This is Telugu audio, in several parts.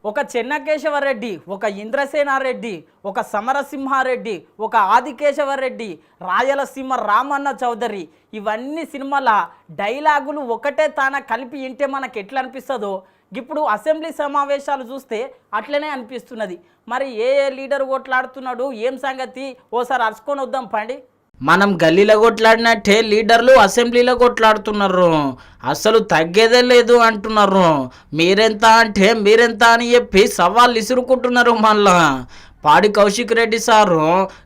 ఒక చెన్నకేశవరెడ్డి, ఒక ఇంద్రసేనారెడ్డి, ఒక సమరసింహారెడ్డి, ఒక ఆదికేశవరెడ్డి, రాయలసీమ రామన్న చౌదరి, ఇవన్నీ సినిమాల డైలాగులు ఒకటే తాన కలిపి వింటే మనకు ఎట్లా అనిపిస్తుందో ఇప్పుడు అసెంబ్లీ సమావేశాలు చూస్తే అట్లనే అనిపిస్తున్నది. మరి ఏ లీడర్ కొట్లాడుతున్నాడు ఏం సంగతి ఓసారి అరుచుకొని వద్దాం పండి. మనం గల్లీలో కొట్లాడినట్టే లీడర్లు అసెంబ్లీలో కొట్లాడుతున్నారు. అసలు తగ్గేదే లేదు అంటున్నారు. మీరెంత అంటే మీరెంత అని చెప్పి సవాళ్ళు ఇసురుకుంటున్నారు. మళ్ళా పాడి కౌశిక్ రెడ్డి సారు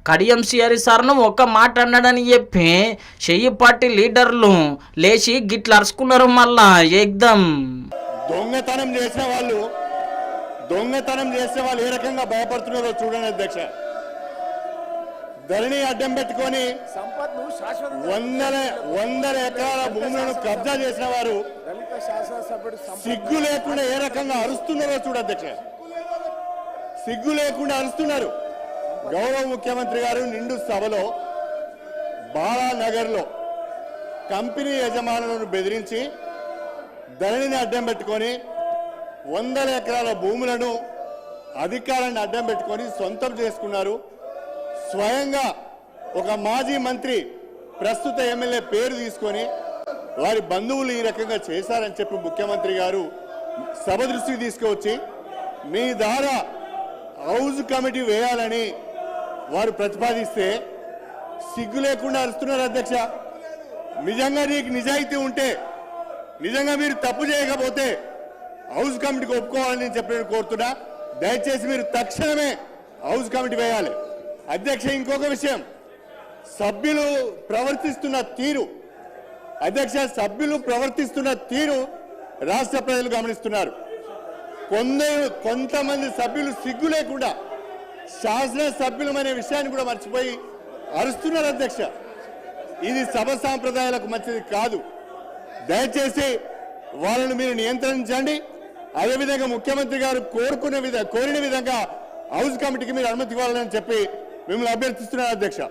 కడియం సిఆర్ సార్ను ఒక మాట అన్నాడని చెప్పి చెయ్యి పార్టీ లీడర్లు లేచి గిట్ల అరుచుకున్నారు. మళ్ళా ఏకదం దొంగతనం చేసిన వాళ్ళు ఏ రకంగా భయపడుతున్నారో చూడండి అధ్యక్ష. ధరణి అడ్డం పెట్టుకొని వందల ఎకరాల భూములను కబ్జా చేసిన వారు సిగ్గు లేకుండా ఏ రకంగా అరుస్తున్నారో చూడ అధ్యక్ష. సిగ్గు లేకుండా అరుస్తున్నారు. గౌరవ ముఖ్యమంత్రి గారు నిండు సభలో బాలానగర్లో కంపెనీ యజమానులను బెదిరించి ధరణిని అడ్డం పెట్టుకొని వందల ఎకరాల భూములను అధికారాన్ని అడ్డం పెట్టుకొని సొంతం చేసుకున్నారు. స్వయంగా ఒక మాజీ మంత్రి ప్రస్తుత ఎమ్మెల్యే పేరు తీసుకొని వారి బంధువులు ఈ రకంగా చేశారని చెప్పి ముఖ్యమంత్రి గారు సభ దృష్టికి తీసుకువచ్చి మీ ద్వారా హౌస్ కమిటీ వేయాలని వారు ప్రతిపాదిస్తే సిగ్గు లేకుండా అరుస్తున్నారు అధ్యక్ష. నిజంగా నీకు నిజాయితీ ఉంటే, నిజంగా మీరు తప్పు చేయకపోతే హౌస్ కమిటీకి ఒప్పుకోవాలని చెప్పి నేను కోరుతున్నా. దయచేసి మీరు తక్షణమే హౌస్ కమిటీ వేయాలి అధ్యక్ష. ఇంకొక విషయం, సభ్యులు ప్రవర్తిస్తున్న తీరు రాష్ట్ర ప్రజలు గమనిస్తున్నారు. కొంతమంది సభ్యులు సిగ్గు లేకుండా శాసనసభ్యులు అనే విషయాన్ని కూడా మర్చిపోయి అరుస్తున్నారు అధ్యక్ష. ఇది సభ సాంప్రదాయాలకు మంచిది కాదు. దయచేసి వాళ్ళను మీరు నియంత్రించండి. అదేవిధంగా ముఖ్యమంత్రి గారు కోరిన విధంగా హౌస్ కమిటీకి మీరు అనుమతి ఇవ్వాలని చెప్పి మిమ్మల్ని అభ్యర్థిస్తున్నారు అధ్యక్ష.